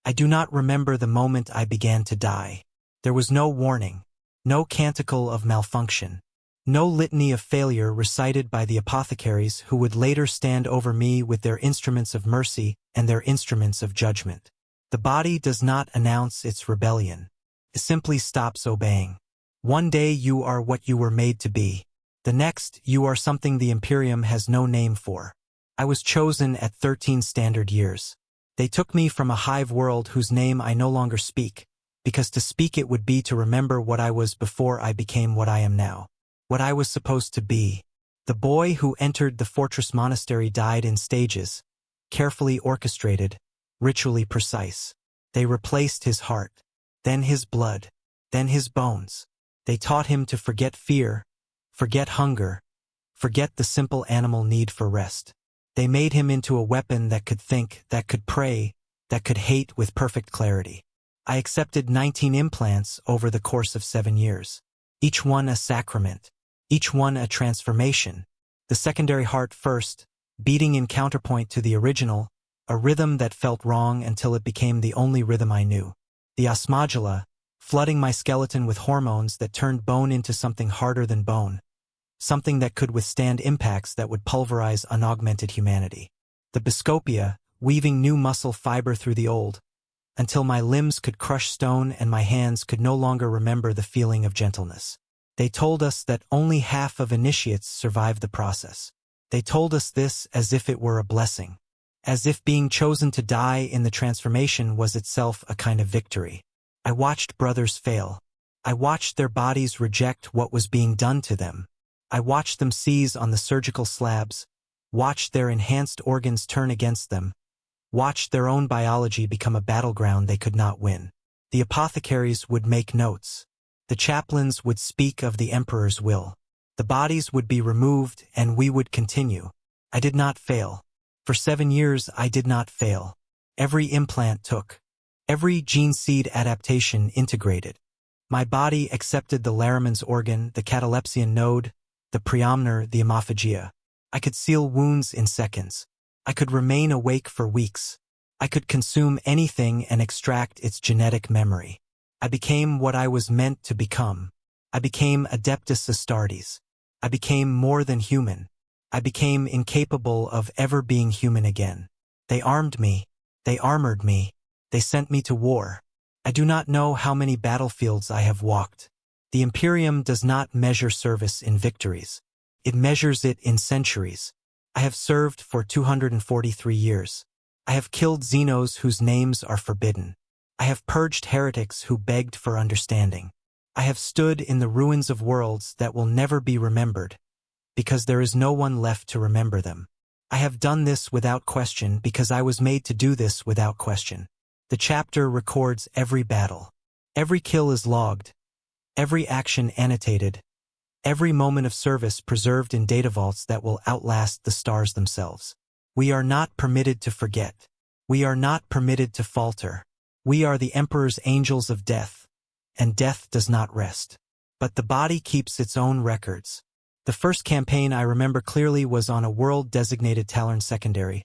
I do not remember the moment I began to die. There was no warning, no canticle of malfunction, no litany of failure recited by the apothecaries who would later stand over me with their instruments of mercy and their instruments of judgment. The body does not announce its rebellion. It simply stops obeying. One day you are what you were made to be. The next, you are something the Imperium has no name for. I was chosen at 13 standard years. They took me from a hive world whose name I no longer speak, because to speak it would be to remember what I was before I became what I am now. What I was supposed to be. The boy who entered the fortress monastery died in stages, carefully orchestrated, ritually precise. They replaced his heart, then his blood, then his bones. They taught him to forget fear, forget hunger, forget the simple animal need for rest. They made him into a weapon that could think, that could pray, that could hate with perfect clarity. I accepted 19 implants over the course of 7 years. Each one a sacrament, each one a transformation. The secondary heart first, beating in counterpoint to the original, a rhythm that felt wrong until it became the only rhythm I knew. The osmodula, flooding my skeleton with hormones that turned bone into something harder than bone, something that could withstand impacts that would pulverize unaugmented humanity. The biscopia, weaving new muscle fiber through the old, until my limbs could crush stone and my hands could no longer remember the feeling of gentleness. They told us that only half of initiates survive the process. They told us this as if it were a blessing, as if being chosen to die in the transformation was itself a kind of victory. I watched brothers fail. I watched their bodies reject what was being done to them. I watched them seize on the surgical slabs, watched their enhanced organs turn against them, watched their own biology become a battleground they could not win. The apothecaries would make notes. The chaplains would speak of the Emperor's will. The bodies would be removed and we would continue. I did not fail. For 7 years I did not fail. Every implant took. Every gene seed adaptation integrated. My body accepted the Laraman's organ, the catalepsian node, the preomner, the hemophagia. I could seal wounds in seconds. I could remain awake for weeks. I could consume anything and extract its genetic memory. I became what I was meant to become. I became Adeptus Astartes. I became more than human. I became incapable of ever being human again. They armed me. They armored me. They sent me to war. I do not know how many battlefields I have walked. The Imperium does not measure service in victories. It measures it in centuries. I have served for 243 years. I have killed xenos whose names are forbidden. I have purged heretics who begged for understanding. I have stood in the ruins of worlds that will never be remembered, because there is no one left to remember them. I have done this without question because I was made to do this without question. The chapter records every battle. Every kill is logged. Every action annotated. Every moment of service preserved in data vaults that will outlast the stars themselves. We are not permitted to forget. We are not permitted to falter. We are the Emperor's angels of death, and death does not rest. But the body keeps its own records. The first campaign I remember clearly was on a world-designated Talon Secondary,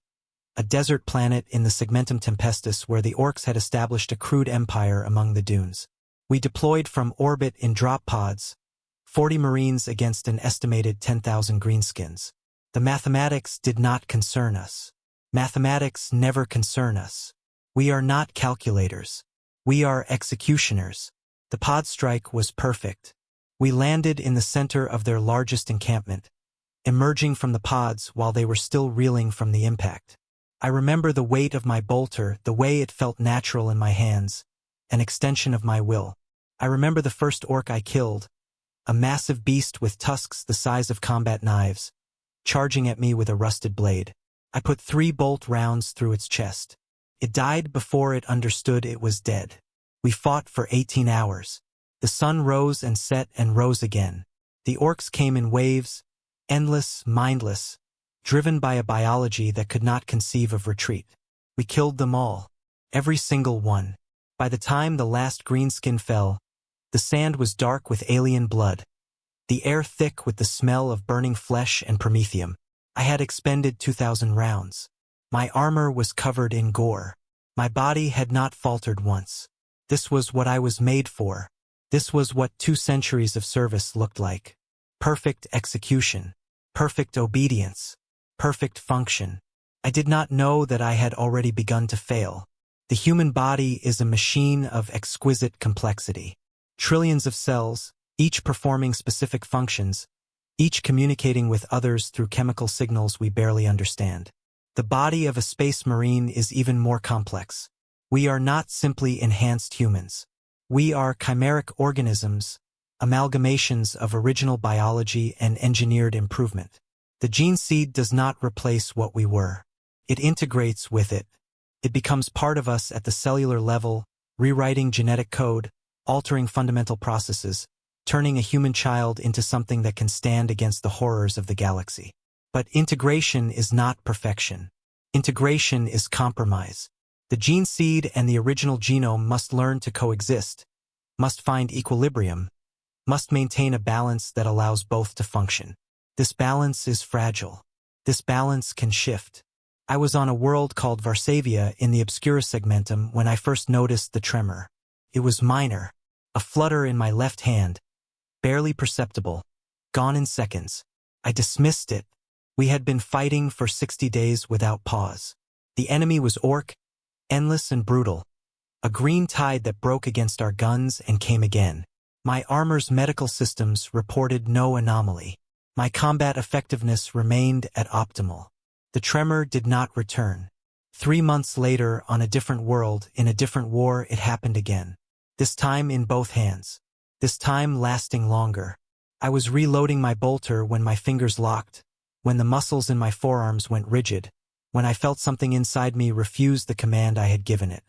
a desert planet in the Segmentum Tempestus where the orcs had established a crude empire among the dunes. We deployed from orbit in drop pods, 40 Marines against an estimated 10,000 greenskins. The mathematics did not concern us. Mathematics never concern us. We are not calculators. We are executioners. The pod strike was perfect. We landed in the center of their largest encampment, emerging from the pods while they were still reeling from the impact. I remember the weight of my bolter, the way it felt natural in my hands, an extension of my will. I remember the first orc I killed, a massive beast with tusks the size of combat knives, charging at me with a rusted blade. I put 3 bolt rounds through its chest. It died before it understood it was dead. We fought for 18 hours. The sun rose and set and rose again. The orcs came in waves, endless, mindless, driven by a biology that could not conceive of retreat. We killed them all, every single one. By the time the last greenskin fell, the sand was dark with alien blood, the air thick with the smell of burning flesh and promethium. I had expended 2,000 rounds. My armor was covered in gore. My body had not faltered once. This was what I was made for. This was what 2 centuries of service looked like. Perfect execution. Perfect obedience. Perfect function. I did not know that I had already begun to fail. The human body is a machine of exquisite complexity. Trillions of cells, each performing specific functions, each communicating with others through chemical signals we barely understand. The body of a space marine is even more complex. We are not simply enhanced humans. We are chimeric organisms, amalgamations of original biology and engineered improvement. The gene seed does not replace what we were. It integrates with it. It becomes part of us at the cellular level, rewriting genetic code, altering fundamental processes, turning a human child into something that can stand against the horrors of the galaxy. But integration is not perfection. Integration is compromise. The gene seed and the original genome must learn to coexist, must find equilibrium, must maintain a balance that allows both to function. This balance is fragile. This balance can shift. I was on a world called Varsavia in the Obscura segmentum when I first noticed the tremor. It was minor, a flutter in my left hand, barely perceptible, gone in seconds. I dismissed it. We had been fighting for 60 days without pause. The enemy was orc, endless and brutal, a green tide that broke against our guns and came again. My armor's medical systems reported no anomaly. My combat effectiveness remained at optimal. The tremor did not return. 3 months later, on a different world, in a different war, it happened again. This time in both hands. This time lasting longer. I was reloading my bolter when my fingers locked, when the muscles in my forearms went rigid, when I felt something inside me refuse the command I had given it.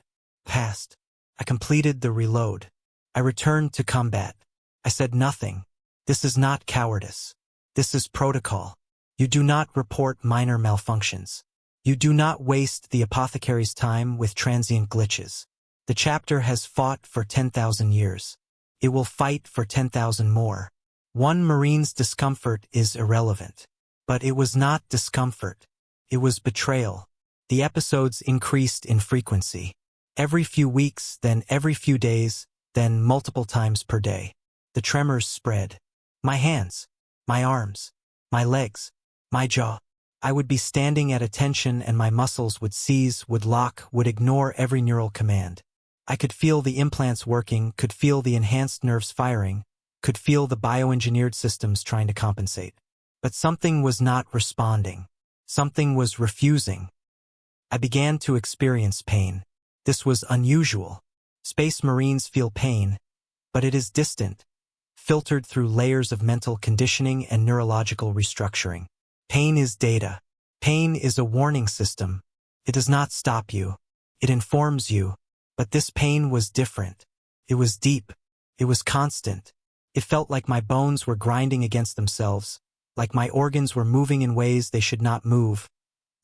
Passed. I completed the reload. I returned to combat. I said nothing. This is not cowardice. This is protocol. You do not report minor malfunctions. You do not waste the apothecary's time with transient glitches. The chapter has fought for 10,000 years. It will fight for 10,000 more. One marine's discomfort is irrelevant. But it was not discomfort. It was betrayal. The episodes increased in frequency. Every few weeks, then every few days, then multiple times per day. The tremors spread. My hands, my arms, my legs, my jaw. I would be standing at attention and my muscles would seize, would lock, would ignore every neural command. I could feel the implants working, could feel the enhanced nerves firing, could feel the bioengineered systems trying to compensate. But something was not responding. Something was refusing. I began to experience pain. This was unusual. Space Marines feel pain, but it is distant, filtered through layers of mental conditioning and neurological restructuring. Pain is data. Pain is a warning system. It does not stop you. It informs you. But this pain was different. It was deep. It was constant. It felt like my bones were grinding against themselves, like my organs were moving in ways they should not move,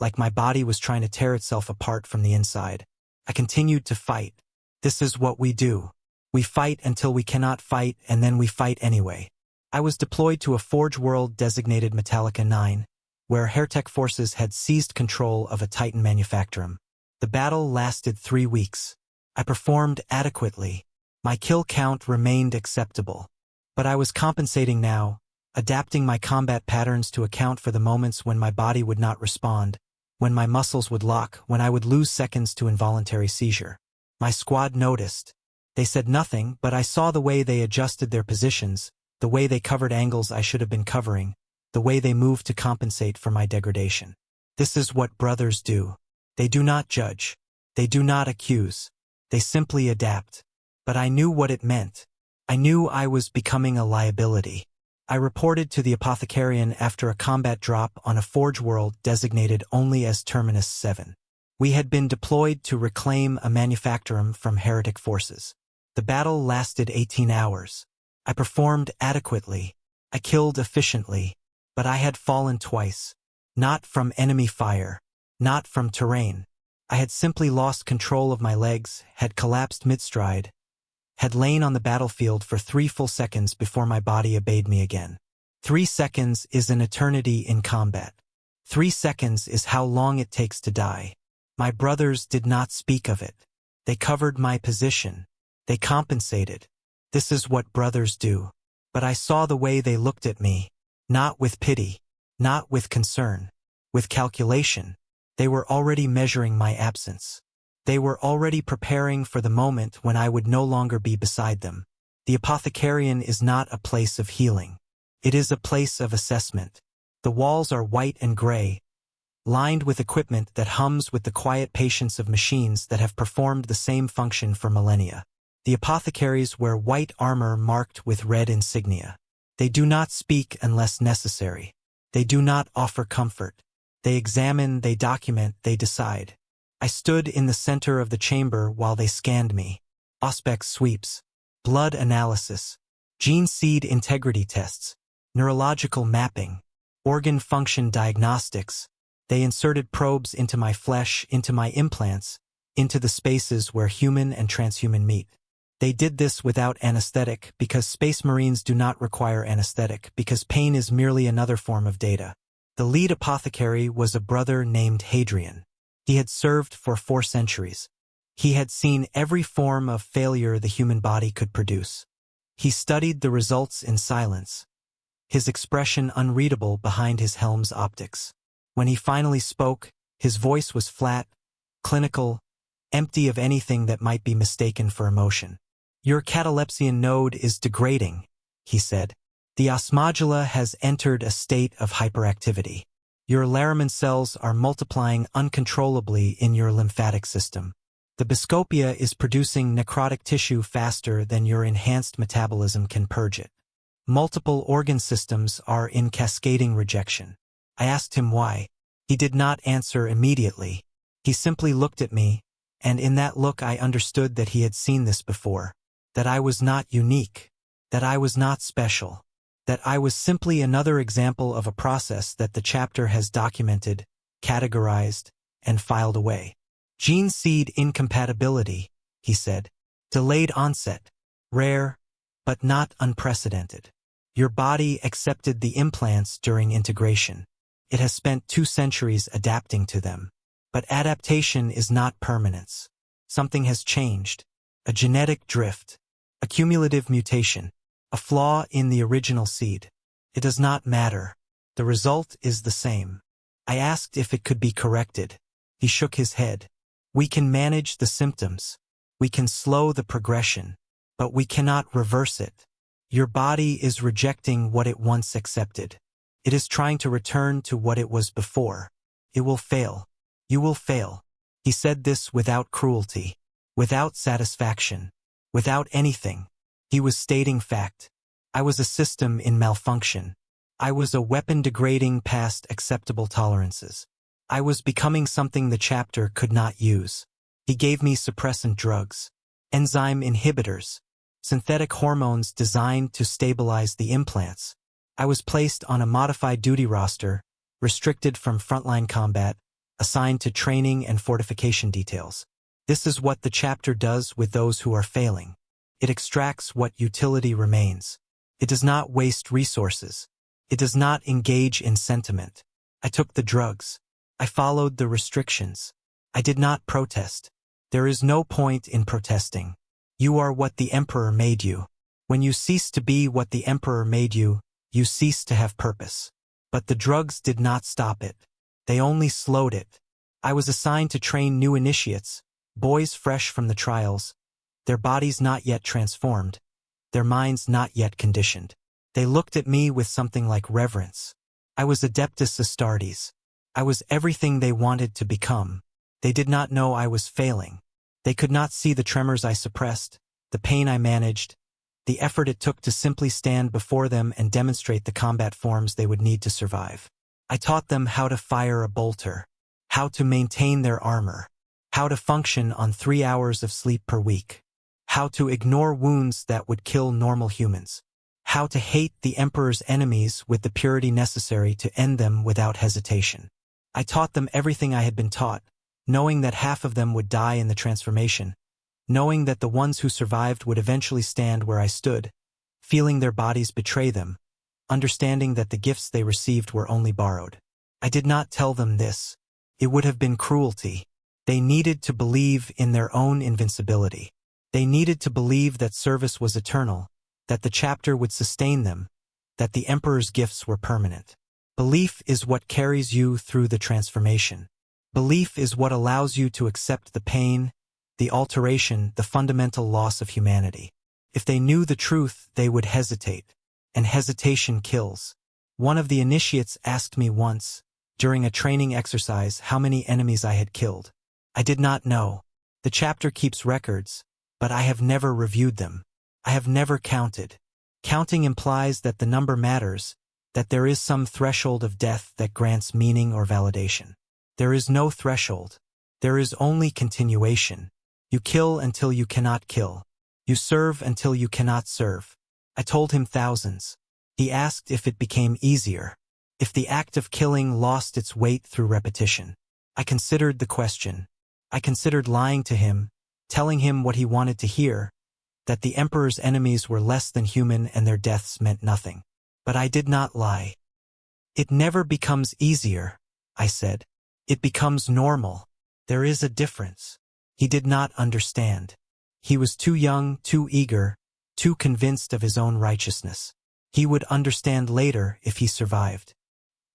like my body was trying to tear itself apart from the inside. I continued to fight. This is what we do. We fight until we cannot fight, and then we fight anyway. I was deployed to a Forge world designated Metallica 9, where Hertech forces had seized control of a Titan manufactorum. The battle lasted 3 weeks. I performed adequately. My kill count remained acceptable. But I was compensating now, adapting my combat patterns to account for the moments when my body would not respond, when my muscles would lock, when I would lose seconds to involuntary seizure. My squad noticed. They said nothing, but I saw the way they adjusted their positions, the way they covered angles I should have been covering, the way they moved to compensate for my degradation. This is what brothers do. They do not judge. They do not accuse. They simply adapt. But I knew what it meant. I knew I was becoming a liability. I reported to the apothecarian after a combat drop on a Forge world designated only as Terminus 7. We had been deployed to reclaim a manufactorum from heretic forces. The battle lasted 18 hours. I performed adequately. I killed efficiently. But I had fallen twice. Not from enemy fire. Not from terrain. I had simply lost control of my legs, had collapsed mid-stride, had lain on the battlefield for 3 full seconds before my body obeyed me again. 3 seconds is an eternity in combat. 3 seconds is how long it takes to die. My brothers did not speak of it. They covered my position. They compensated. This is what brothers do. But I saw the way they looked at me. Not with pity. Not with concern. With calculation. They were already measuring my absence. They were already preparing for the moment when I would no longer be beside them. The apothecarian is not a place of healing. It is a place of assessment. The walls are white and gray, lined with equipment that hums with the quiet patience of machines that have performed the same function for millennia. The apothecaries wear white armor marked with red insignia. They do not speak unless necessary. They do not offer comfort. They examine, they document, they decide. I stood in the center of the chamber while they scanned me. Auspex sweeps, blood analysis, gene seed integrity tests, neurological mapping, organ function diagnostics. They inserted probes into my flesh, into my implants, into the spaces where human and transhuman meet. They did this without anesthetic because Space Marines do not require anesthetic because pain is merely another form of data. The lead apothecary was a brother named Hadrian. He had served for 4 centuries. He had seen every form of failure the human body could produce. He studied the results in silence, his expression unreadable behind his helm's optics. When he finally spoke, his voice was flat, clinical, empty of anything that might be mistaken for emotion. Your catalepsian node is degrading, he said. The osmodula has entered a state of hyperactivity. Your Laraman cells are multiplying uncontrollably in your lymphatic system. The Biscopia is producing necrotic tissue faster than your enhanced metabolism can purge it. Multiple organ systems are in cascading rejection. I asked him why. He did not answer immediately. He simply looked at me, and in that look I understood that he had seen this before. That I was not unique. That I was not special. That I was simply another example of a process that the chapter has documented, categorized, and filed away. Gene seed incompatibility, he said. Delayed onset. Rare, but not unprecedented. Your body accepted the implants during integration. It has spent 2 centuries adapting to them. But adaptation is not permanence. Something has changed. A genetic drift. A cumulative mutation. A flaw in the original seed. It does not matter. The result is the same. I asked if it could be corrected. He shook his head. We can manage the symptoms. We can slow the progression. But we cannot reverse it. Your body is rejecting what it once accepted. It is trying to return to what it was before. It will fail. You will fail. He said this without cruelty, without satisfaction, without anything. He was stating fact. I was a system in malfunction. I was a weapon degrading past acceptable tolerances. I was becoming something the chapter could not use. He gave me suppressant drugs, enzyme inhibitors, synthetic hormones designed to stabilize the implants. I was placed on a modified duty roster, restricted from frontline combat, assigned to training and fortification details. This is what the chapter does with those who are failing. It extracts what utility remains. It does not waste resources. It does not engage in sentiment. I took the drugs. I followed the restrictions. I did not protest. There is no point in protesting. You are what the Emperor made you. When you cease to be what the Emperor made you, you cease to have purpose. But the drugs did not stop it. They only slowed it. I was assigned to train new initiates, boys fresh from the trials, their bodies not yet transformed, their minds not yet conditioned. They looked at me with something like reverence. I was Adeptus Astartes. I was everything they wanted to become. They did not know I was failing. They could not see the tremors I suppressed, the pain I managed, the effort it took to simply stand before them and demonstrate the combat forms they would need to survive. I taught them how to fire a bolter, how to maintain their armor, how to function on 3 hours of sleep per week, how to ignore wounds that would kill normal humans, how to hate the Emperor's enemies with the purity necessary to end them without hesitation. I taught them everything I had been taught, knowing that half of them would die in the transformation, knowing that the ones who survived would eventually stand where I stood, feeling their bodies betray them, understanding that the gifts they received were only borrowed. I did not tell them this. It would have been cruelty. They needed to believe in their own invincibility. They needed to believe that service was eternal, that the chapter would sustain them, that the Emperor's gifts were permanent. Belief is what carries you through the transformation. Belief is what allows you to accept the pain, the alteration, the fundamental loss of humanity. If they knew the truth, they would hesitate, and hesitation kills. One of the initiates asked me once, during a training exercise, how many enemies I had killed. I did not know. The chapter keeps records, but I have never reviewed them. I have never counted. Counting implies that the number matters, that there is some threshold of death that grants meaning or validation. There is no threshold. There is only continuation. You kill until you cannot kill. You serve until you cannot serve. I told him thousands. He asked if it became easier, if the act of killing lost its weight through repetition. I considered the question. I considered lying to him, telling him what he wanted to hear, that the Emperor's enemies were less than human and their deaths meant nothing. But I did not lie. It never becomes easier, I said. It becomes normal. There is a difference. He did not understand. He was too young, too eager, too convinced of his own righteousness. He would understand later if he survived.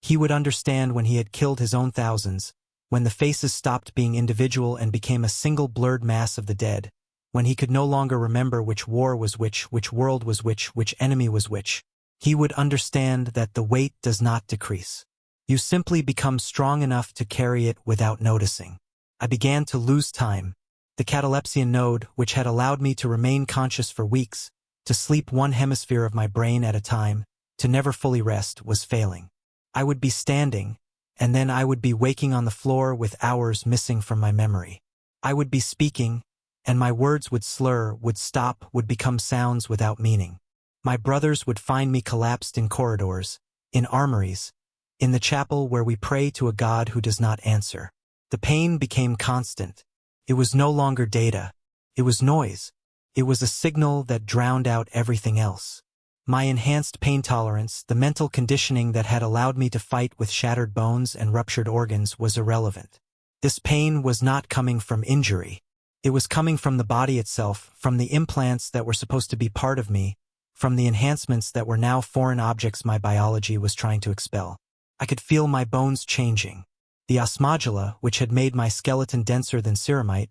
He would understand when he had killed his own thousands, when the faces stopped being individual and became a single blurred mass of the dead, when he could no longer remember which war was which world was which enemy was which. He would understand that the weight does not decrease. You simply become strong enough to carry it without noticing. I began to lose time. The catalepsian node, which had allowed me to remain conscious for weeks, to sleep one hemisphere of my brain at a time, to never fully rest, was failing. I would be standing, and then I would be waking on the floor with hours missing from my memory. I would be speaking, and my words would slur, would stop, would become sounds without meaning. My brothers would find me collapsed in corridors, in armories, in the chapel where we pray to a God who does not answer. The pain became constant. It was no longer data. It was noise. It was a signal that drowned out everything else. My enhanced pain tolerance, the mental conditioning that had allowed me to fight with shattered bones and ruptured organs, was irrelevant. This pain was not coming from injury. It was coming from the body itself, from the implants that were supposed to be part of me, from the enhancements that were now foreign objects my biology was trying to expel. I could feel my bones changing. The osmodula, which had made my skeleton denser than ceramite,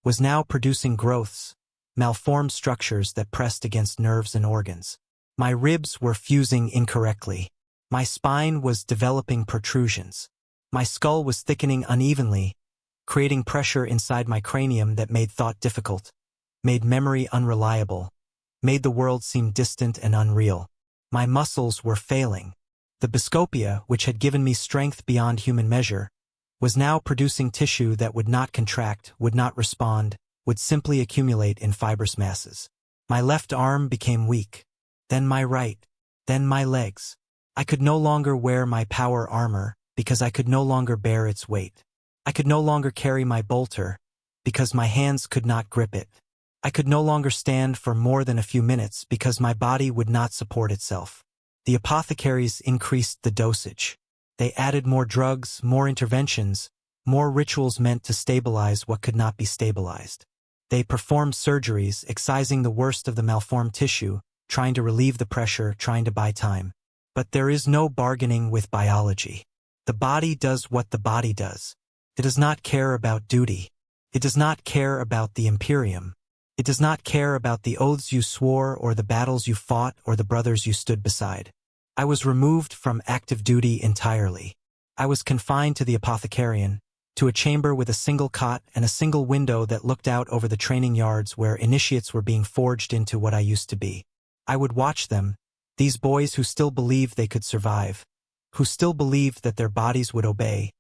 was now producing growths, malformed structures that pressed against nerves and organs. My ribs were fusing incorrectly. My spine was developing protrusions. My skull was thickening unevenly, creating pressure inside my cranium that made thought difficult, made memory unreliable, made the world seem distant and unreal. My muscles were failing. The biscopia, which had given me strength beyond human measure, was now producing tissue that would not contract, would not respond, would simply accumulate in fibrous masses. My left arm became weak, then my right, then my legs. I could no longer wear my power armor because I could no longer bear its weight. I could no longer carry my bolter because my hands could not grip it. I could no longer stand for more than a few minutes because my body would not support itself. The apothecaries increased the dosage. They added more drugs, more interventions, more rituals meant to stabilize what could not be stabilized. They performed surgeries, excising the worst of the malformed tissue, trying to relieve the pressure, trying to buy time. But there is no bargaining with biology. The body does what the body does. It does not care about duty. It does not care about the Imperium. It does not care about the oaths you swore or the battles you fought or the brothers you stood beside. I was removed from active duty entirely. I was confined to the apothecarian, to a chamber with a single cot and a single window that looked out over the training yards where initiates were being forged into what I used to be. I would watch them, these boys who still believed they could survive, who still believed that their bodies would obey,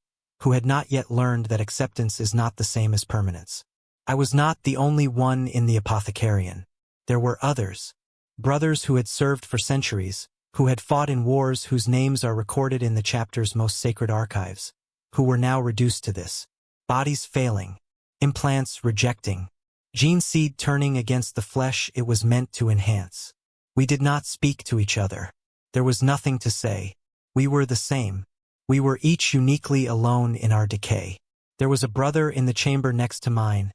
who had not yet learned that acceptance is not the same as permanence. I was not the only one in the apothecarian. There were others, brothers who had served for centuries, who had fought in wars whose names are recorded in the chapter's most sacred archives, who were now reduced to this. Bodies failing, implants rejecting, gene seed turning against the flesh it was meant to enhance. We did not speak to each other. There was nothing to say. We were the same. We were each uniquely alone in our decay. There was a brother in the chamber next to mine,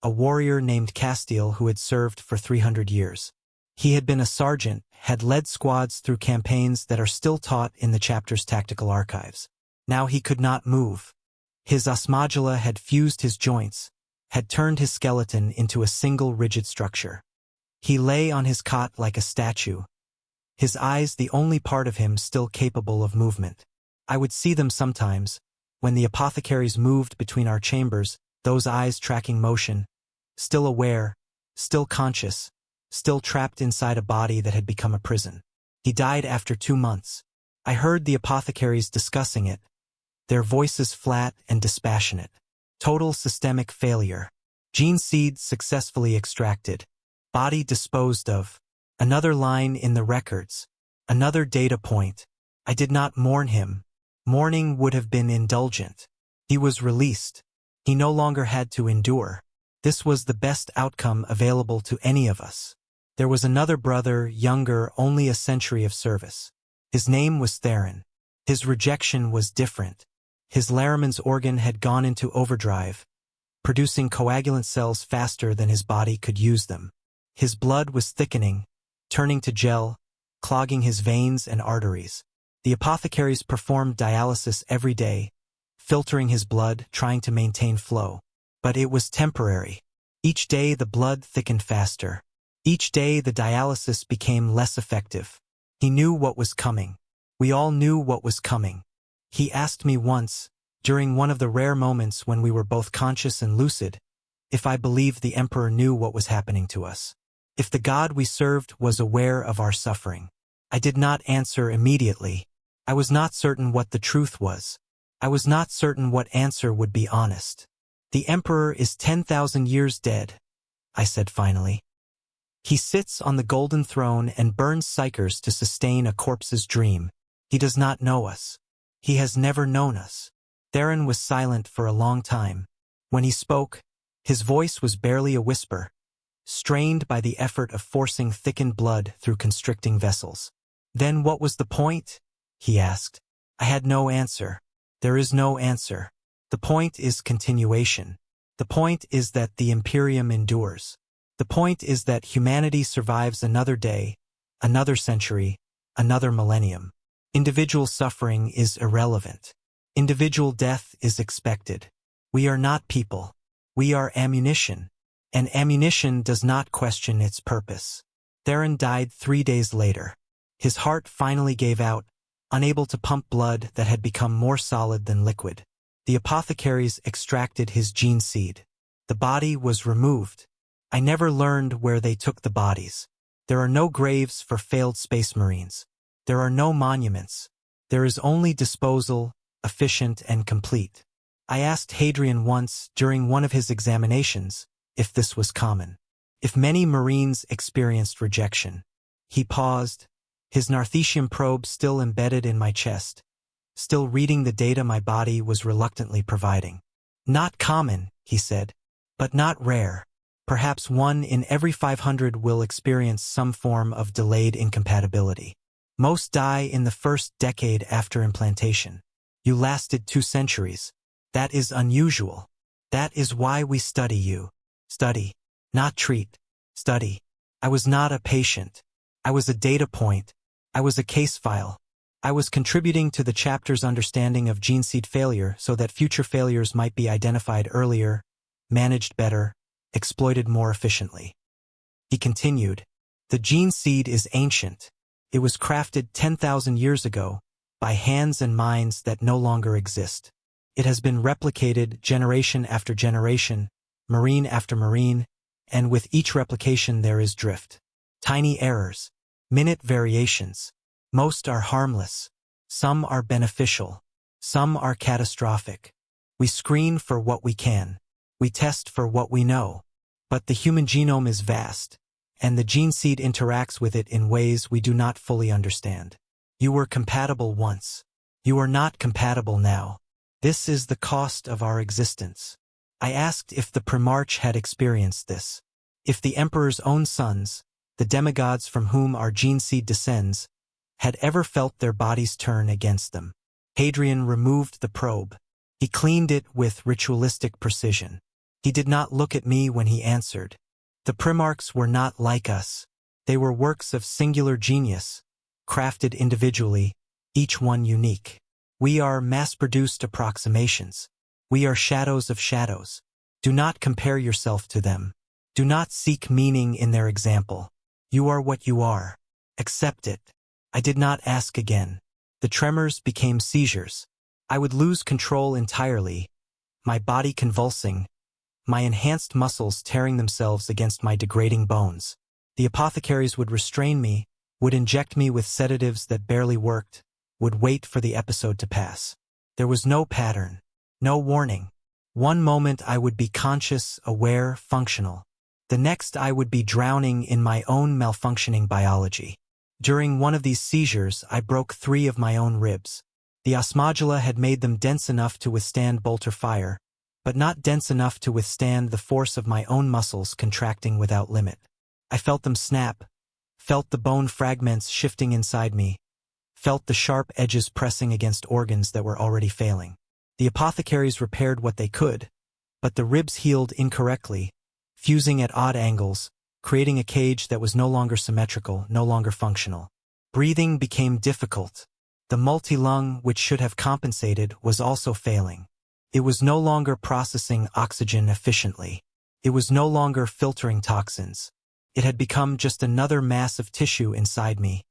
a warrior named Castiel who had served for 300 years. He had been a sergeant, had led squads through campaigns that are still taught in the chapter's tactical archives. Now he could not move. His osmodula had fused his joints, had turned his skeleton into a single rigid structure. He lay on his cot like a statue, his eyes the only part of him still capable of movement. I would see them sometimes, when the apothecaries moved between our chambers, those eyes tracking motion, still aware, still conscious, still trapped inside a body that had become a prison. He died after 2 months. I heard the apothecaries discussing it, their voices flat and dispassionate. Total systemic failure. Gene seed successfully extracted. Body disposed of. Another line in the records. Another data point. I did not mourn him. Mourning would have been indulgent. He was released. He no longer had to endure. This was the best outcome available to any of us. There was another brother, younger, only a century of service. His name was Theron. His rejection was different. His Laramann's organ had gone into overdrive, producing coagulant cells faster than his body could use them. His blood was thickening, turning to gel, clogging his veins and arteries. The apothecaries performed dialysis every day, filtering his blood, trying to maintain flow. But it was temporary. Each day the blood thickened faster. Each day the dialysis became less effective. He knew what was coming. We all knew what was coming. He asked me once, during one of the rare moments when we were both conscious and lucid, if I believed the Emperor knew what was happening to us. If the God we served was aware of our suffering. I did not answer immediately. I was not certain what the truth was. I was not certain what answer would be honest. The Emperor is 10,000 years dead, I said finally. He sits on the golden throne and burns psychers to sustain a corpse's dream. He does not know us. He has never known us. Theron was silent for a long time. When he spoke, his voice was barely a whisper, strained by the effort of forcing thickened blood through constricting vessels. Then what was the point? He asked. I had no answer. There is no answer. The point is continuation. The point is that the Imperium endures. The point is that humanity survives another day, another century, another millennium. Individual suffering is irrelevant. Individual death is expected. We are not people. We are ammunition. And ammunition does not question its purpose. Theron died 3 days later. His heart finally gave out, unable to pump blood that had become more solid than liquid. The apothecaries extracted his gene seed. The body was removed. I never learned where they took the bodies. There are no graves for failed space marines. There are no monuments. There is only disposal, efficient and complete. I asked Hadrian once, during one of his examinations, if this was common. If many Marines experienced rejection. He paused, his Narthecium probe still embedded in my chest, still reading the data my body was reluctantly providing. Not common, he said, but not rare. Perhaps 1 in every 500 will experience some form of delayed incompatibility. Most die in the first decade after implantation. You lasted 2 centuries. That is unusual. That is why we study you. Study, not treat. Study. I was not a patient. I was a data point. I was a case file. I was contributing to the chapter's understanding of gene seed failure so that future failures might be identified earlier, managed better, exploited more efficiently. He continued, the gene seed is ancient. It was crafted 10,000 years ago by hands and minds that no longer exist. It has been replicated generation after generation, marine after marine, and with each replication there is drift. Tiny errors, minute variations. Most are harmless. Some are beneficial. Some are catastrophic. We screen for what we can. We test for what we know. But the human genome is vast, and the gene seed interacts with it in ways we do not fully understand. You were compatible once. You are not compatible now. This is the cost of our existence. I asked if the Primarch had experienced this. If the Emperor's own sons, the demigods from whom our gene seed descends, had ever felt their bodies turn against them. Hadrian removed the probe. He cleaned it with ritualistic precision. He did not look at me when he answered. The Primarchs were not like us. They were works of singular genius, crafted individually, each one unique. We are mass-produced approximations. We are shadows of shadows. Do not compare yourself to them. Do not seek meaning in their example. You are what you are. Accept it. I did not ask again. The tremors became seizures. I would lose control entirely, my body convulsing, my enhanced muscles tearing themselves against my degrading bones. The apothecaries would restrain me, would inject me with sedatives that barely worked, would wait for the episode to pass. There was no pattern, no warning. One moment I would be conscious, aware, functional. The next I would be drowning in my own malfunctioning biology. During one of these seizures, I broke 3 of my own ribs. The osmodula had made them dense enough to withstand bolter fire, but not dense enough to withstand the force of my own muscles contracting without limit. I felt them snap, felt the bone fragments shifting inside me, felt the sharp edges pressing against organs that were already failing. The apothecaries repaired what they could, but the ribs healed incorrectly, fusing at odd angles, creating a cage that was no longer symmetrical, no longer functional. Breathing became difficult. The multi-lung, which should have compensated, was also failing. It was no longer processing oxygen efficiently. It was no longer filtering toxins. It had become just another mass of tissue inside me,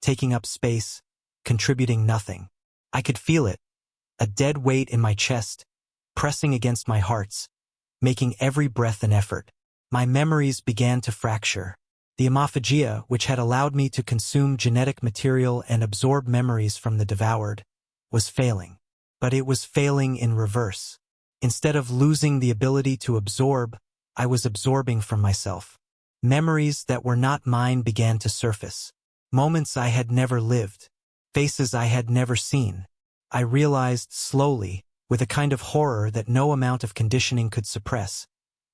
taking up space, contributing nothing. I could feel it, a dead weight in my chest, pressing against my hearts, making every breath an effort. My memories began to fracture. The omophagia, which had allowed me to consume genetic material and absorb memories from the devoured, was failing. But it was failing in reverse. Instead of losing the ability to absorb, I was absorbing from myself. Memories that were not mine began to surface. Moments I had never lived. Faces I had never seen. I realized slowly, with a kind of horror that no amount of conditioning could suppress,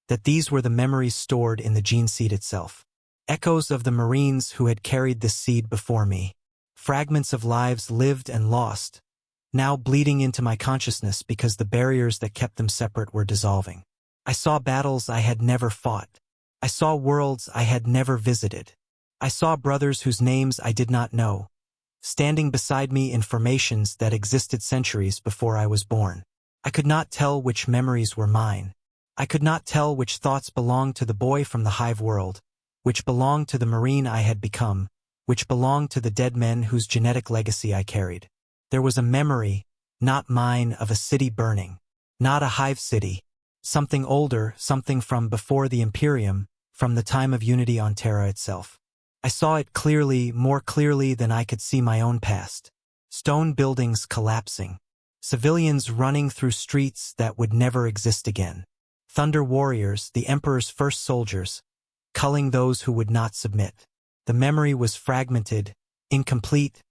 that these were the memories stored in the gene seed itself. Echoes of the Marines who had carried this seed before me. Fragments of lives lived and lost, now bleeding into my consciousness because the barriers that kept them separate were dissolving. I saw battles I had never fought. I saw worlds I had never visited. I saw brothers whose names I did not know, standing beside me in formations that existed centuries before I was born. I could not tell which memories were mine. I could not tell which thoughts belonged to the boy from the hive world, which belonged to the Marine I had become, which belonged to the dead men whose genetic legacy I carried. There was a memory, not mine, of a city burning. Not a hive city. Something older, something from before the Imperium, from the time of unity on Terra itself. I saw it clearly, more clearly than I could see my own past. Stone buildings collapsing. Civilians running through streets that would never exist again. Thunder warriors, the Emperor's first soldiers, culling those who would not submit. The memory was fragmented, incomplete,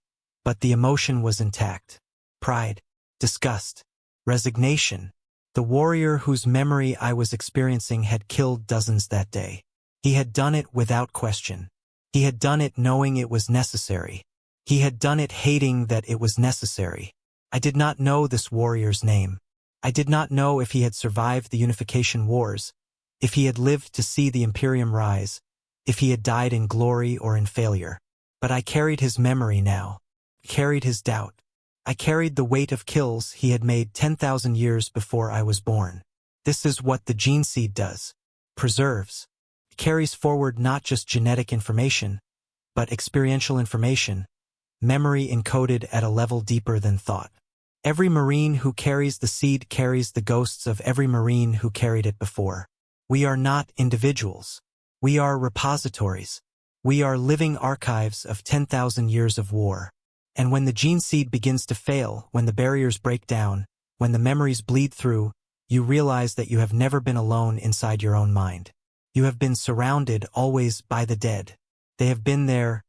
but the emotion was intact. Pride, disgust, resignation. The warrior whose memory I was experiencing had killed dozens that day. He had done it without question. He had done it knowing it was necessary. He had done it hating that it was necessary. I did not know this warrior's name. I did not know if he had survived the Unification Wars, if he had lived to see the Imperium rise, if he had died in glory or in failure. But I carried his memory now. Carried his doubt. I carried the weight of kills he had made 10,000 years before I was born. This is what the gene seed does. Preserves. It carries forward not just genetic information, but experiential information, memory encoded at a level deeper than thought. Every Marine who carries the seed carries the ghosts of every Marine who carried it before. We are not individuals. We are repositories. We are living archives of 10,000 years of war. And when the gene seed begins to fail, when the barriers break down, when the memories bleed through, you realize that you have never been alone inside your own mind. You have been surrounded always by the dead. They have been there,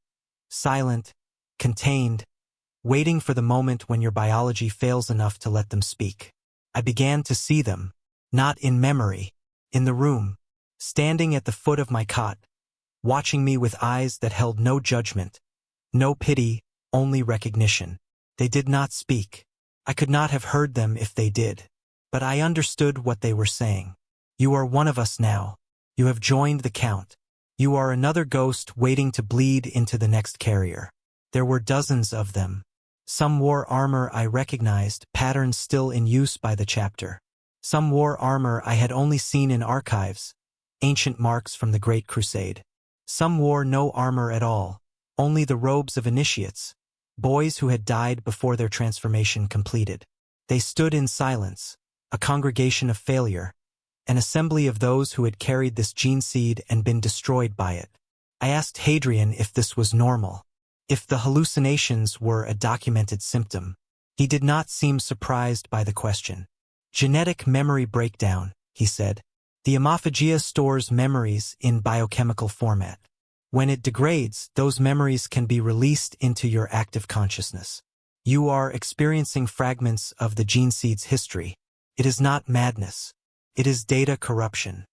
silent, contained, waiting for the moment when your biology fails enough to let them speak. I began to see them, not in memory, in the room, standing at the foot of my cot, watching me with eyes that held no judgment, no pity, only recognition. They did not speak. I could not have heard them if they did. But I understood what they were saying. You are one of us now. You have joined the count. You are another ghost waiting to bleed into the next carrier. There were dozens of them. Some wore armor I recognized, patterns still in use by the chapter. Some wore armor I had only seen in archives, ancient marks from the Great Crusade. Some wore no armor at all, only the robes of initiates, boys who had died before their transformation completed. They stood in silence, a congregation of failure, an assembly of those who had carried this gene seed and been destroyed by it. I asked Hadrian if this was normal, if the hallucinations were a documented symptom. He did not seem surprised by the question. Genetic memory breakdown, he said. The Amophagia stores memories in biochemical format. When it degrades, those memories can be released into your active consciousness. You are experiencing fragments of the gene seed's history. It is not madness. It is data corruption.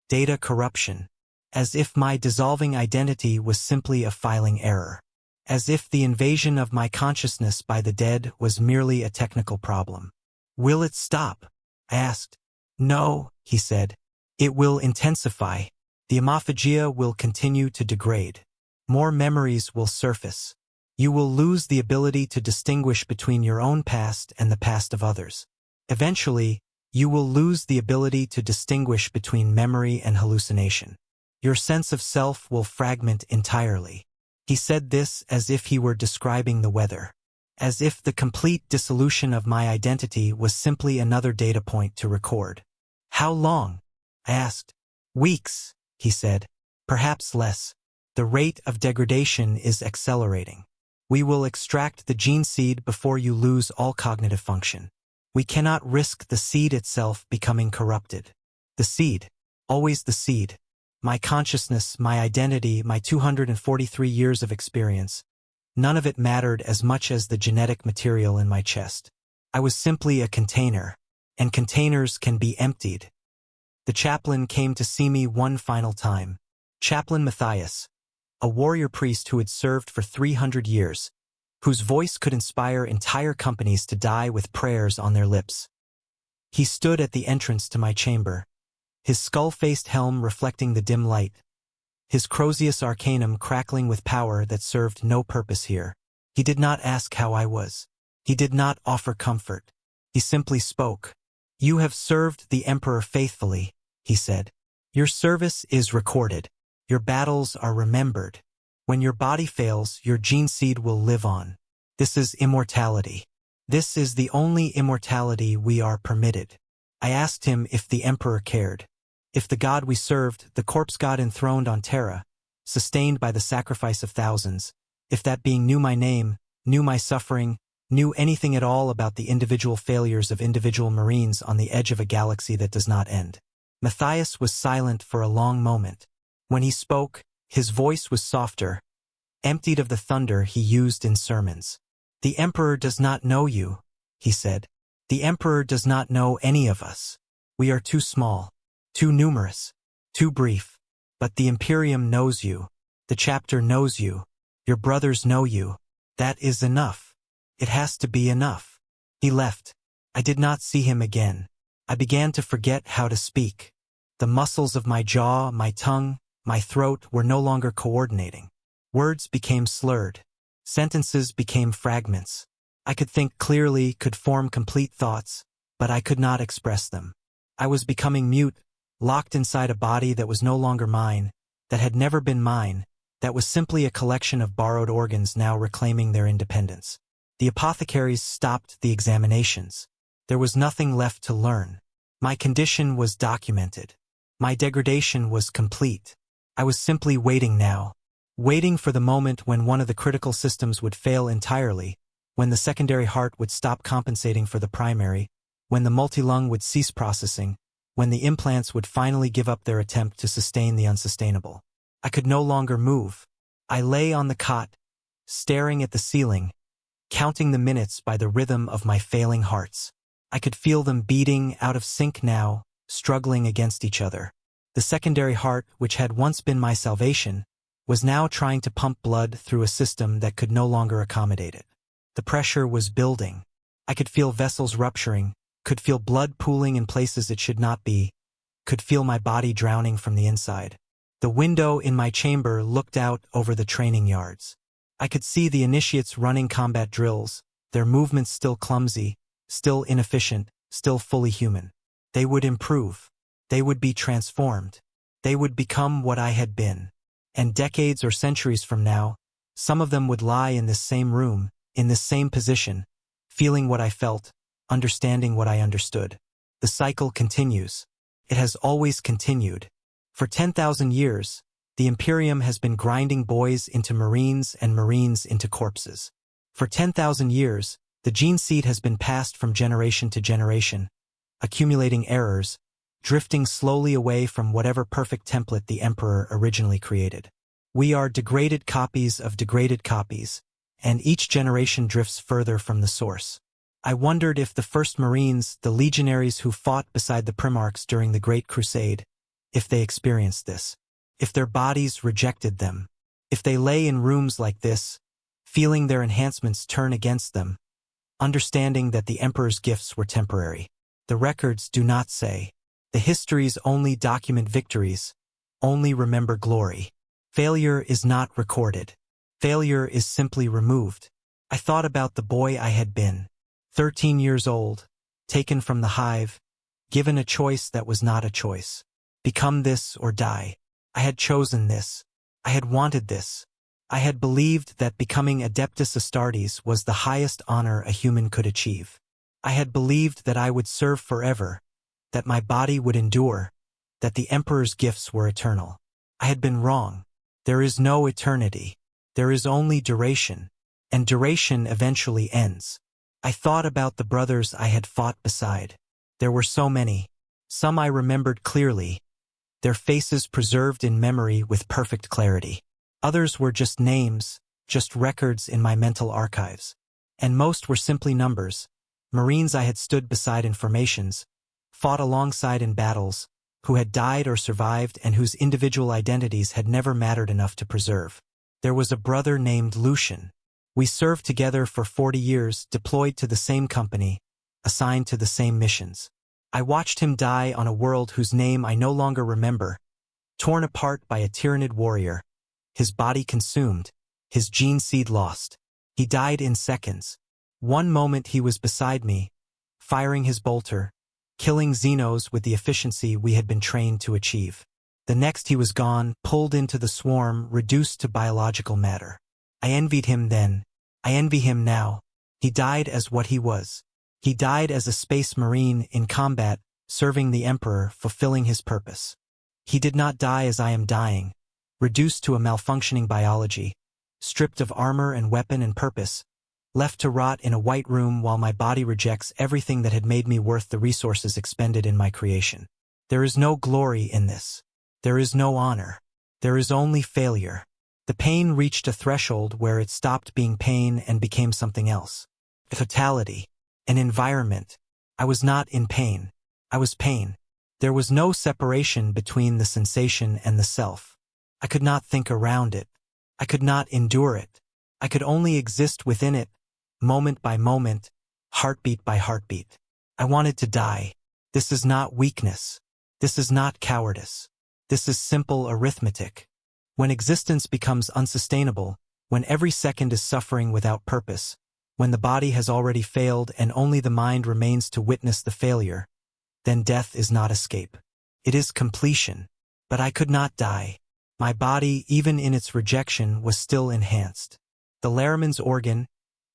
Data corruption. As if my dissolving identity was simply a filing error. As if the invasion of my consciousness by the dead was merely a technical problem. Will it stop? I asked. No, he said. It will intensify. The Amophagia will continue to degrade. More memories will surface. You will lose the ability to distinguish between your own past and the past of others. Eventually, you will lose the ability to distinguish between memory and hallucination. Your sense of self will fragment entirely. He said this as if he were describing the weather. As if the complete dissolution of my identity was simply another data point to record. How long? I asked. Weeks, he said. Perhaps less. The rate of degradation is accelerating. We will extract the gene seed before you lose all cognitive function. We cannot risk the seed itself becoming corrupted. The seed. Always the seed. My consciousness, my identity, my 243 years of experience. None of it mattered as much as the genetic material in my chest. I was simply a container, and containers can be emptied. The chaplain came to see me one final time. Chaplain Matthias, a warrior priest who had served for 300 years, whose voice could inspire entire companies to die with prayers on their lips. He stood at the entrance to my chamber, his skull-faced helm reflecting the dim light, his Crozius Arcanum crackling with power that served no purpose here. He did not ask how I was. He did not offer comfort. He simply spoke. You have served the Emperor faithfully, he said. Your service is recorded. Your battles are remembered. When your body fails, your gene seed will live on. This is immortality. This is the only immortality we are permitted. I asked him if the Emperor cared. If the god we served, the corpse god enthroned on Terra, sustained by the sacrifice of thousands, if that being knew my name, knew my suffering, knew anything at all about the individual failures of individual Marines on the edge of a galaxy that does not end. Matthias was silent for a long moment. When he spoke, his voice was softer, emptied of the thunder he used in sermons. The Emperor does not know you, he said. The Emperor does not know any of us. We are too small. Too numerous, too brief. But the Imperium knows you. The chapter knows you. Your brothers know you. That is enough. It has to be enough. He left. I did not see him again. I began to forget how to speak. The muscles of my jaw, my tongue, my throat were no longer coordinating. Words became slurred. Sentences became fragments. I could think clearly, could form complete thoughts, but I could not express them. I was becoming mute, locked inside a body that was no longer mine, that had never been mine, that was simply a collection of borrowed organs now reclaiming their independence. The apothecaries stopped the examinations. There was nothing left to learn. My condition was documented. My degradation was complete. I was simply waiting now. Waiting for the moment when one of the critical systems would fail entirely, when the secondary heart would stop compensating for the primary, when the multi-lung would cease processing, when the implants would finally give up their attempt to sustain the unsustainable. I could no longer move. I lay on the cot, staring at the ceiling, counting the minutes by the rhythm of my failing hearts. I could feel them beating out of sync now, struggling against each other. The secondary heart, which had once been my salvation, was now trying to pump blood through a system that could no longer accommodate it. The pressure was building. I could feel vessels rupturing, could feel blood pooling in places it should not be, could feel my body drowning from the inside. The window in my chamber looked out over the training yards. I could see the initiates running combat drills, their movements still clumsy, still inefficient, still fully human. They would improve. They would be transformed. They would become what I had been. And decades or centuries from now, some of them would lie in this same room, in this same position, feeling what I felt, understanding what I understood. The cycle continues. It has always continued. For 10,000 years, the Imperium has been grinding boys into Marines and Marines into corpses. For 10,000 years, the gene seed has been passed from generation to generation, accumulating errors, drifting slowly away from whatever perfect template the Emperor originally created. We are degraded copies of degraded copies, and each generation drifts further from the source. I wondered if the first Marines, the legionaries who fought beside the Primarchs during the Great Crusade, if they experienced this, if their bodies rejected them, if they lay in rooms like this, feeling their enhancements turn against them, understanding that the Emperor's gifts were temporary. The records do not say. The histories only document victories, only remember glory. Failure is not recorded. Failure is simply removed. I thought about the boy I had been, 13 years old, taken from the hive, given a choice that was not a choice. Become this or die. I had chosen this. I had wanted this. I had believed that becoming Adeptus Astartes was the highest honor a human could achieve. I had believed that I would serve forever, that my body would endure, that the Emperor's gifts were eternal. I had been wrong. There is no eternity. There is only duration, and duration eventually ends. I thought about the brothers I had fought beside. There were so many. Some I remembered clearly, their faces preserved in memory with perfect clarity. Others were just names, just records in my mental archives. And most were simply numbers, Marines I had stood beside in formations, fought alongside in battles, who had died or survived and whose individual identities had never mattered enough to preserve. There was a brother named Lucian. We served together for 40 years, deployed to the same company, assigned to the same missions. I watched him die on a world whose name I no longer remember, torn apart by a tyrannid warrior, his body consumed, his gene seed lost. He died in seconds. One moment he was beside me, firing his bolter, killing xenos with the efficiency we had been trained to achieve. The next he was gone, pulled into the swarm, reduced to biological matter. I envied him then. I envy him now. He died as what he was. He died as a space marine in combat, serving the Emperor, fulfilling his purpose. He did not die as I am dying, reduced to a malfunctioning biology, stripped of armor and weapon and purpose, left to rot in a white room while my body rejects everything that had made me worth the resources expended in my creation. There is no glory in this. There is no honor. There is only failure. The pain reached a threshold where it stopped being pain and became something else. A totality. An environment. I was not in pain. I was pain. There was no separation between the sensation and the self. I could not think around it. I could not endure it. I could only exist within it, moment by moment, heartbeat by heartbeat. I wanted to die. This is not weakness. This is not cowardice. This is simple arithmetic. When existence becomes unsustainable, when every second is suffering without purpose, when the body has already failed and only the mind remains to witness the failure, then death is not escape. It is completion. But I could not die. My body, even in its rejection, was still enhanced. The Laraman's organ,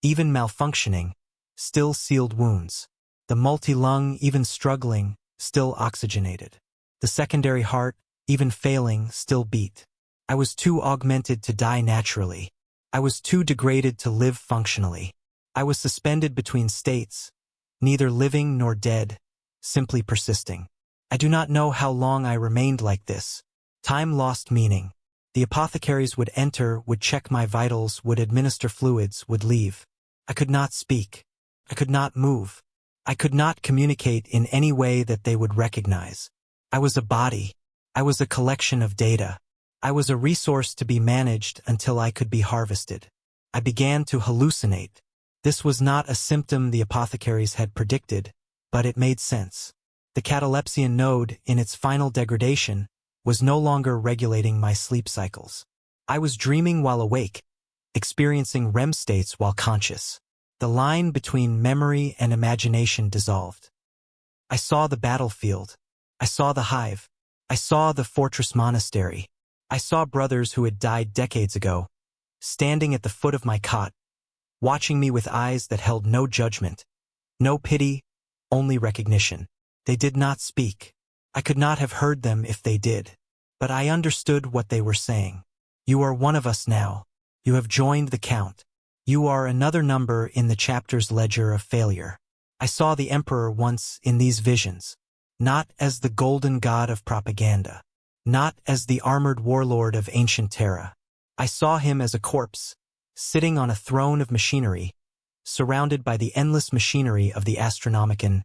even malfunctioning, still sealed wounds. The multi-lung, even struggling, still oxygenated. The secondary heart, even failing, still beat. I was too augmented to die naturally. I was too degraded to live functionally. I was suspended between states, neither living nor dead, simply persisting. I do not know how long I remained like this. Time lost meaning. The apothecaries would enter, would check my vitals, would administer fluids, would leave. I could not speak. I could not move. I could not communicate in any way that they would recognize. I was a body. I was a collection of data. I was a resource to be managed until I could be harvested. I began to hallucinate. This was not a symptom the apothecaries had predicted, but it made sense. The catalepsian node, in its final degradation, was no longer regulating my sleep cycles. I was dreaming while awake, experiencing REM states while conscious. The line between memory and imagination dissolved. I saw the battlefield. I saw the hive. I saw the fortress monastery. I saw brothers who had died decades ago, standing at the foot of my cot, watching me with eyes that held no judgment, no pity, only recognition. They did not speak. I could not have heard them if they did. But I understood what they were saying. You are one of us now. You have joined the count. You are another number in the chapter's ledger of failure. I saw the Emperor once in these visions, not as the golden god of propaganda, not as the armored warlord of ancient Terra. I saw him as a corpse, sitting on a throne of machinery, surrounded by the endless machinery of the Astronomican,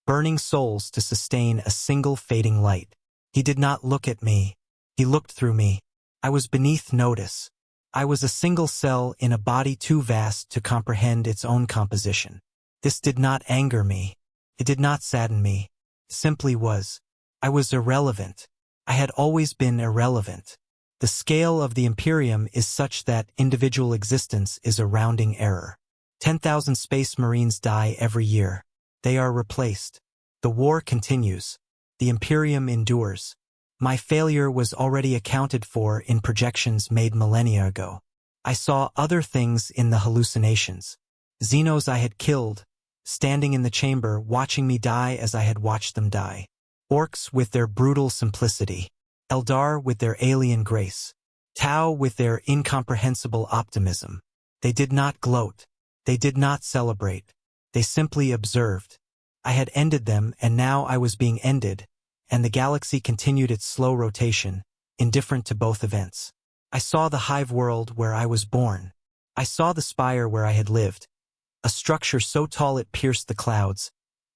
burning souls to sustain a single fading light. He did not look at me. He looked through me. I was beneath notice. I was a single cell in a body too vast to comprehend its own composition. This did not anger me. It did not sadden me. It simply was. I was irrelevant. I had always been irrelevant. The scale of the Imperium is such that individual existence is a rounding error. 10,000 space marines die every year. They are replaced. The war continues. The Imperium endures. My failure was already accounted for in projections made millennia ago. I saw other things in the hallucinations. Xenos I had killed, standing in the chamber watching me die as I had watched them die. Orcs with their brutal simplicity. Eldar with their alien grace. Tau with their incomprehensible optimism. They did not gloat. They did not celebrate. They simply observed. I had ended them, and now I was being ended, and the galaxy continued its slow rotation, indifferent to both events. I saw the hive world where I was born. I saw the spire where I had lived, a structure so tall it pierced the clouds,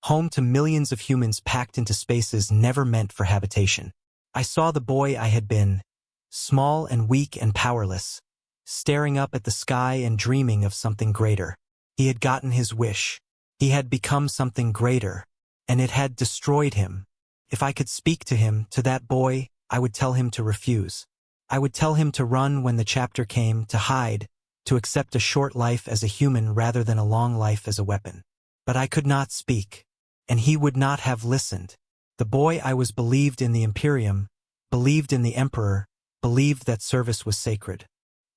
home to millions of humans packed into spaces never meant for habitation. I saw the boy I had been, small and weak and powerless, staring up at the sky and dreaming of something greater. He had gotten his wish. He had become something greater, and it had destroyed him. If I could speak to him, to that boy, I would tell him to refuse. I would tell him to run when the chapter came, to hide, to accept a short life as a human rather than a long life as a weapon. But I could not speak, and he would not have listened. The boy I was believed in the Imperium, believed in the Emperor, believed that service was sacred.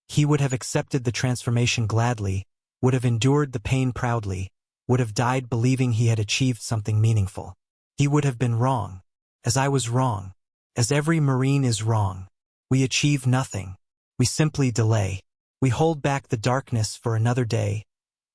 He would have accepted the transformation gladly, would have endured the pain proudly, would have died believing he had achieved something meaningful. He would have been wrong, as I was wrong, as every Marine is wrong. We achieve nothing. We simply delay. We hold back the darkness for another day,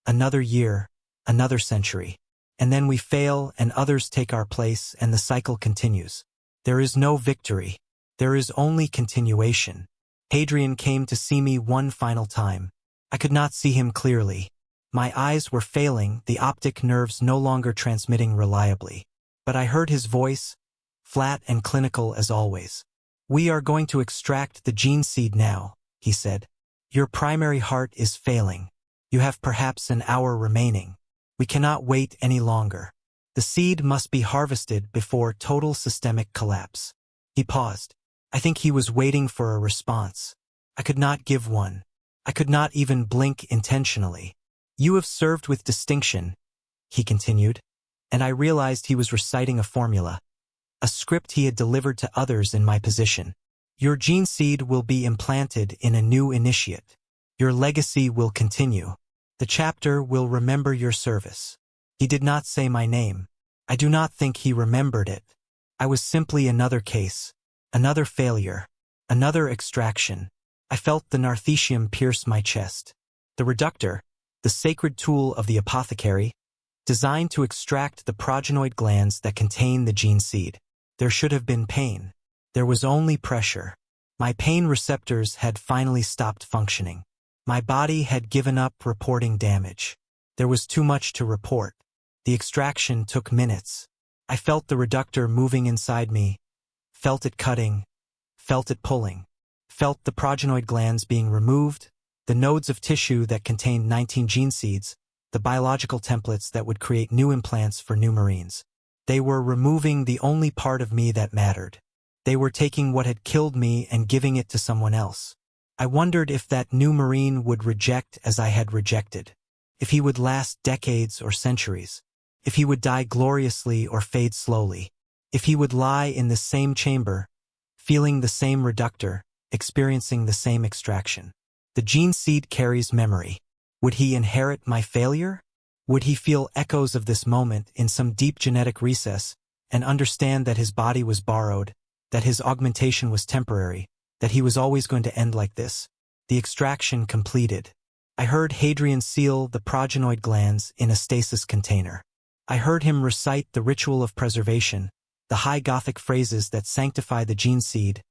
another year, another century. And then we fail and others take our place and the cycle continues. There is no victory. There is only continuation. Hadrian came to see me one final time. I could not see him clearly. My eyes were failing, the optic nerves no longer transmitting reliably. But I heard his voice, flat and clinical as always. "We are going to extract the gene seed now," he said. "Your primary heart is failing. You have perhaps an hour remaining. We cannot wait any longer. The seed must be harvested before total systemic collapse." He paused. I think he was waiting for a response. I could not give one. I could not even blink intentionally. "You have served with distinction," he continued, and I realized he was reciting a formula, a script he had delivered to others in my position. "Your gene seed will be implanted in a new initiate. Your legacy will continue. The chapter will remember your service." He did not say my name. I do not think he remembered it. I was simply another case, another failure, another extraction. I felt the narthecium pierce my chest. The reductor, the sacred tool of the apothecary, designed to extract the progenoid glands that contain the gene seed. There should have been pain. There was only pressure. My pain receptors had finally stopped functioning. My body had given up reporting damage. There was too much to report. The extraction took minutes. I felt the reductor moving inside me, felt it cutting, felt it pulling, felt the progenoid glands being removed, the nodes of tissue that contained 19 gene seeds, the biological templates that would create new implants for new Marines. They were removing the only part of me that mattered. They were taking what had killed me and giving it to someone else. I wondered if that new Marine would reject as I had rejected. If he would last decades or centuries. If he would die gloriously or fade slowly. If he would lie in the same chamber, feeling the same reductor, experiencing the same extraction. The gene seed carries memory. Would he inherit my failure? Would he feel echoes of this moment in some deep genetic recess and understand that his body was borrowed, that his augmentation was temporary, that he was always going to end like this? The extraction completed. I heard Hadrian seal the progenoid glands in a stasis container. I heard him recite the ritual of preservation, the high Gothic phrases that sanctify the gene seed,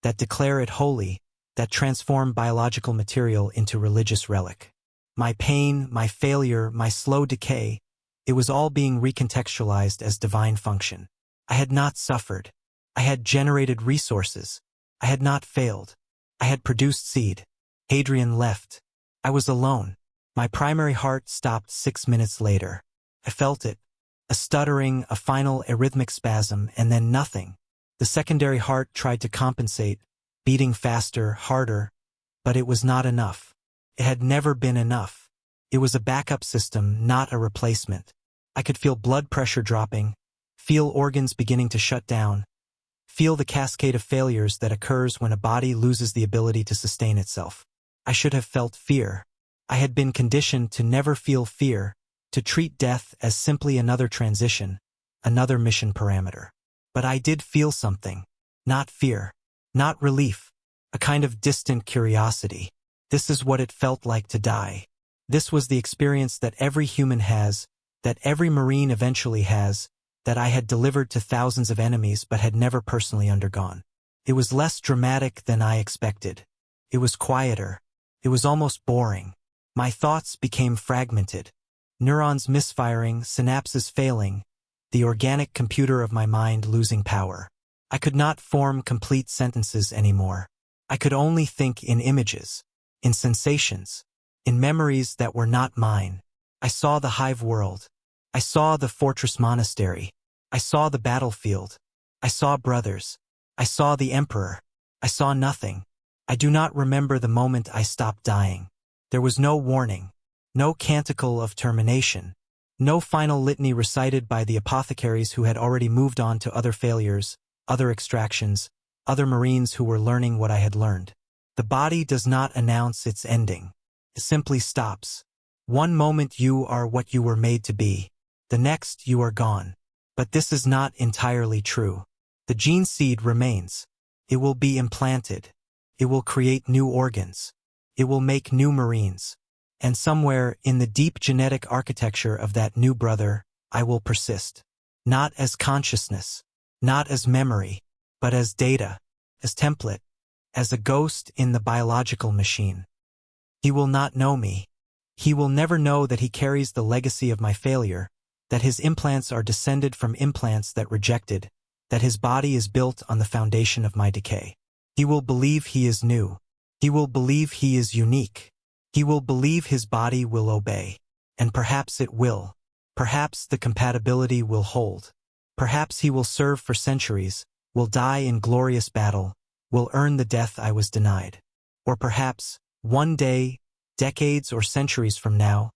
that declare it holy, that transform biological material into religious relic. My pain, my failure, my slow decay, it was all being recontextualized as divine function. I had not suffered. I had generated resources. I had not failed. I had produced seed. Hadrian left. I was alone. My primary heart stopped 6 minutes later. I felt it. A stuttering, a final arrhythmic spasm, and then nothing. The secondary heart tried to compensate, beating faster, harder, but it was not enough. It had never been enough. It was a backup system, not a replacement. I could feel blood pressure dropping, feel organs beginning to shut down, feel the cascade of failures that occurs when a body loses the ability to sustain itself. I should have felt fear. I had been conditioned to never feel fear, to treat death as simply another transition, another mission parameter. But I did feel something. Not fear. Not relief. A kind of distant curiosity. This is what it felt like to die. This was the experience that every human has, that every Marine eventually has, that I had delivered to thousands of enemies but had never personally undergone. It was less dramatic than I expected. It was quieter. It was almost boring. My thoughts became fragmented. Neurons misfiring, synapses failing, the organic computer of my mind losing power. I could not form complete sentences anymore. I could only think in images, in sensations, in memories that were not mine. I saw the hive world. I saw the fortress monastery. I saw the battlefield. I saw brothers. I saw the emperor. I saw nothing. I do not remember the moment I stopped dying. There was no warning, no canticle of termination, no final litany recited by the apothecaries who had already moved on to other failures, other extractions, other Marines who were learning what I had learned. The body does not announce its ending. It simply stops. One moment you are what you were made to be. The next you are gone. But this is not entirely true. The gene seed remains. It will be implanted. It will create new organs. It will make new Marines. And somewhere in the deep genetic architecture of that new brother, I will persist. Not as consciousness, not as memory, but as data, as template, as a ghost in the biological machine. He will not know me. He will never know that he carries the legacy of my failure, that his implants are descended from implants that rejected, that his body is built on the foundation of my decay. He will believe he is new. He will believe he is unique. He will believe his body will obey. And perhaps it will. Perhaps the compatibility will hold. Perhaps he will serve for centuries, will die in glorious battle, will earn the death I was denied. Or perhaps, one day, decades or centuries from now,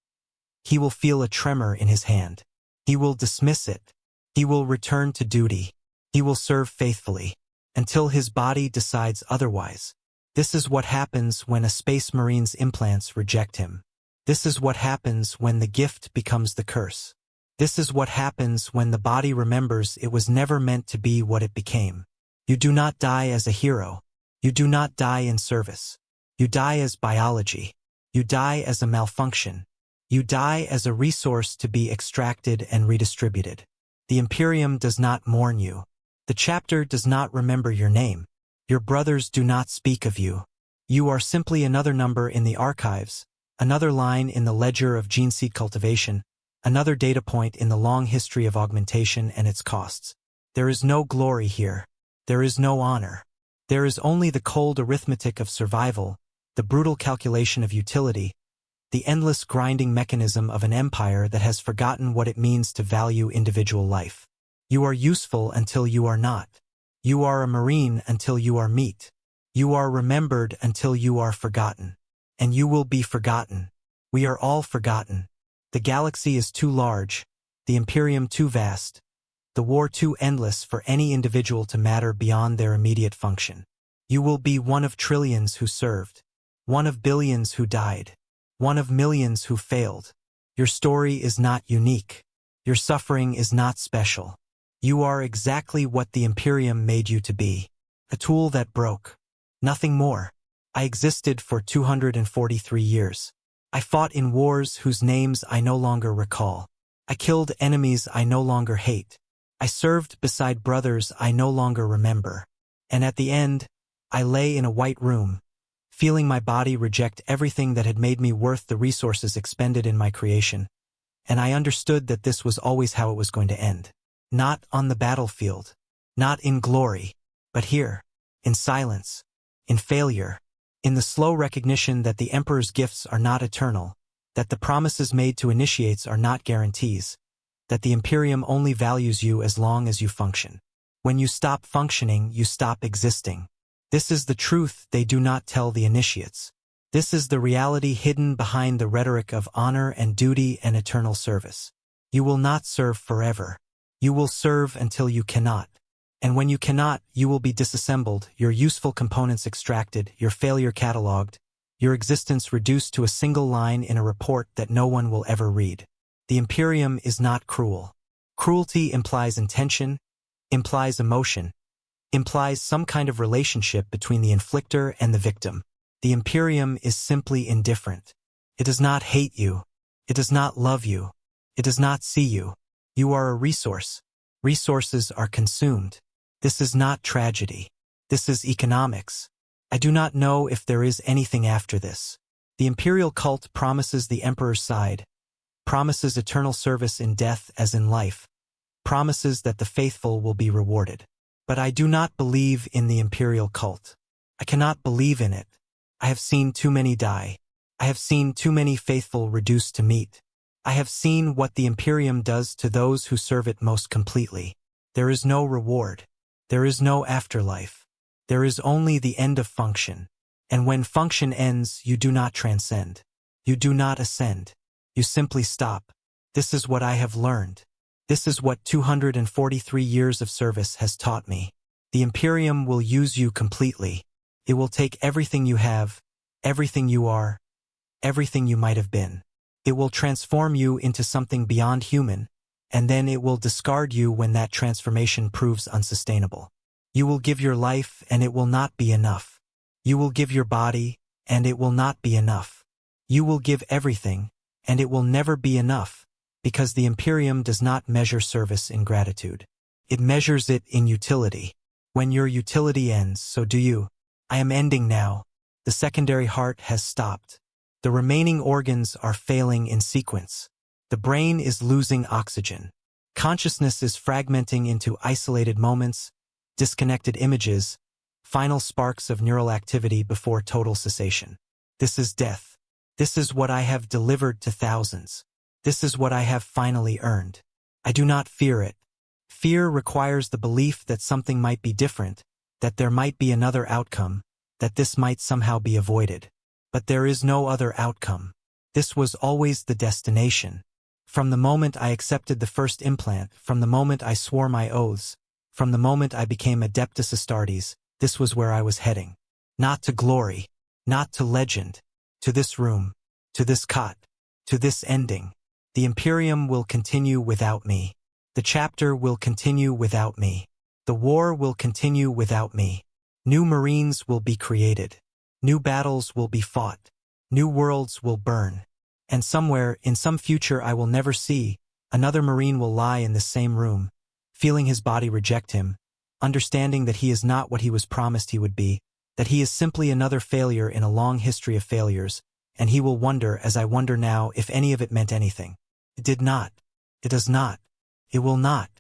he will feel a tremor in his hand. He will dismiss it. He will return to duty. He will serve faithfully, until his body decides otherwise. This is what happens when a Space Marine's implants reject him. This is what happens when the gift becomes the curse. This is what happens when the body remembers it was never meant to be what it became. You do not die as a hero. You do not die in service. You die as biology. You die as a malfunction. You die as a resource to be extracted and redistributed. The Imperium does not mourn you. The chapter does not remember your name. Your brothers do not speak of you. You are simply another number in the archives, another line in the ledger of gene seed cultivation, another data point in the long history of augmentation and its costs. There is no glory here. There is no honor. There is only the cold arithmetic of survival, the brutal calculation of utility, the endless grinding mechanism of an empire that has forgotten what it means to value individual life. You are useful until you are not. You are a marine until you are meat. You are remembered until you are forgotten. And you will be forgotten. We are all forgotten. The galaxy is too large, the Imperium too vast, the war too endless for any individual to matter beyond their immediate function. You will be one of trillions who served, one of billions who died, one of millions who failed. Your story is not unique. Your suffering is not special. You are exactly what the Imperium made you to be, a tool that broke. Nothing more. I existed for 243 years. I fought in wars whose names I no longer recall. I killed enemies I no longer hate. I served beside brothers I no longer remember. And at the end, I lay in a white room, feeling my body reject everything that had made me worth the resources expended in my creation. And I understood that this was always how it was going to end. Not on the battlefield, not in glory, but here, in silence, in failure, in the slow recognition that the Emperor's gifts are not eternal, that the promises made to initiates are not guarantees, that the Imperium only values you as long as you function. When you stop functioning, you stop existing. This is the truth they do not tell the initiates. This is the reality hidden behind the rhetoric of honor and duty and eternal service. You will not serve forever. You will serve until you cannot. And when you cannot, you will be disassembled, your useful components extracted, your failure catalogued, your existence reduced to a single line in a report that no one will ever read. The Imperium is not cruel. Cruelty implies intention, implies emotion, implies some kind of relationship between the inflictor and the victim. The Imperium is simply indifferent. It does not hate you. It does not love you. It does not see you. You are a resource. Resources are consumed. This is not tragedy. This is economics. I do not know if there is anything after this. The imperial cult promises the Emperor's side, promises eternal service in death as in life, promises that the faithful will be rewarded. But I do not believe in the imperial cult. I cannot believe in it. I have seen too many die. I have seen too many faithful reduced to meat. I have seen what the Imperium does to those who serve it most completely. There is no reward. There is no afterlife. There is only the end of function. And when function ends, you do not transcend. You do not ascend. You simply stop. This is what I have learned. This is what 243 years of service has taught me. The Imperium will use you completely. It will take everything you have, everything you are, everything you might have been. It will transform you into something beyond human, and then it will discard you when that transformation proves unsustainable. You will give your life, and it will not be enough. You will give your body, and it will not be enough. You will give everything, and it will never be enough, because the Imperium does not measure service in gratitude. It measures it in utility. When your utility ends, so do you. I am ending now. The secondary heart has stopped. The remaining organs are failing in sequence. The brain is losing oxygen. Consciousness is fragmenting into isolated moments, disconnected images, final sparks of neural activity before total cessation. This is death. This is what I have delivered to thousands. This is what I have finally earned. I do not fear it. Fear requires the belief that something might be different, that there might be another outcome, that this might somehow be avoided. But there is no other outcome. This was always the destination. From the moment I accepted the first implant, from the moment I swore my oaths, from the moment I became Adeptus Astartes, this was where I was heading. Not to glory, not to legend, to this room, to this cot, to this ending. The Imperium will continue without me. The chapter will continue without me. The war will continue without me. New Marines will be created. New battles will be fought. New worlds will burn. And somewhere, in some future I will never see, another Marine will lie in this same room, feeling his body reject him, understanding that he is not what he was promised he would be, that he is simply another failure in a long history of failures, and he will wonder, as I wonder now, if any of it meant anything. It did not. It does not. It will not.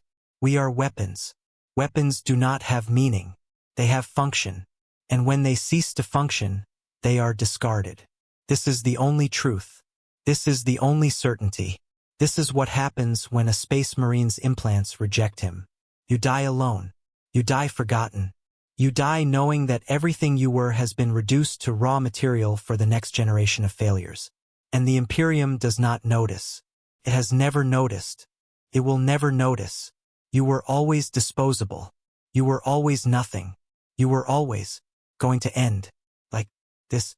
We are weapons. Weapons do not have meaning. They have function. And when they cease to function, they are discarded. This is the only truth. This is the only certainty. This is what happens when a Space Marine's implants reject him. You die alone. You die forgotten. You die knowing that everything you were has been reduced to raw material for the next generation of failures. And the Imperium does not notice. It has never noticed. It will never notice. You were always disposable. You were always nothing. You were always going to end like this.